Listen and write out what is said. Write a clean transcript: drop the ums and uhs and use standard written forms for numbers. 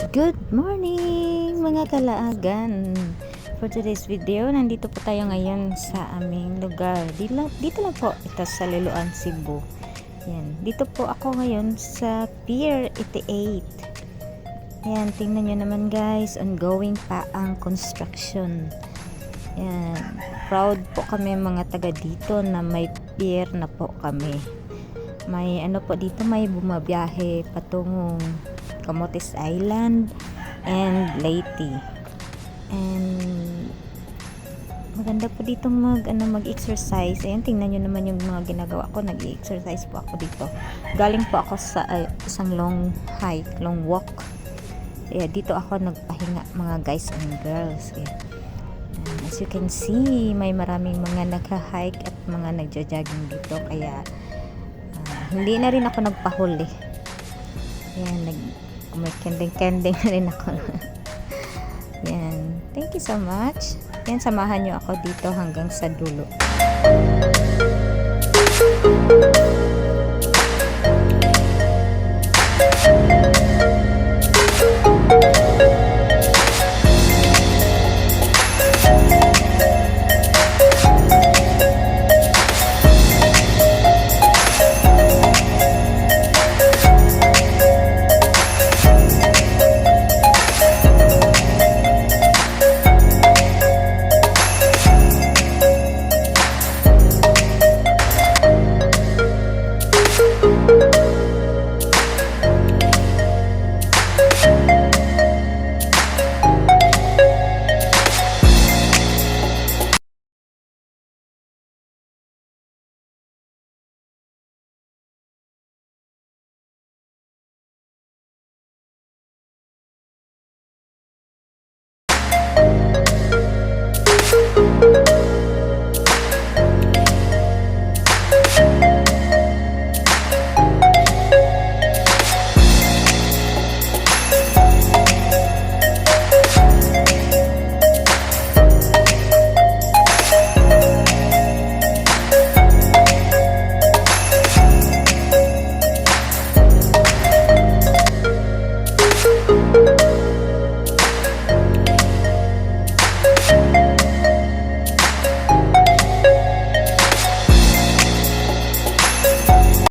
Good morning mga kalaagan. For today's video, nandito po tayo ngayon sa aming lugar. Dito lang po ito sa Liloan, Cebu. Yan. Dito po ako ngayon sa Pier 88. Yan, tingnan nyo naman guys, ongoing pa ang construction. Yan. Proud po kami mga taga dito na may pier na po kami. May ano po dito, may bumabiyahe patungong Camotes Island and Leyte. And maganda po dito mag-exercise. Ayan, tingnan nyo naman yung mga ginagawa ko. Nag-exercise po ako dito. Galing po ako sa isang long walk. Kaya dito ako nagpahinga mga guys and girls. Kaya, as you can see, may maraming mga nagha-hike at mga nagja-jogging dito. Kaya hindi na rin ako nagpahuli. Ayan, may kending na rin ako. Yan. Thank you so much. Yan, samahan nyo ako dito hanggang sa dulo.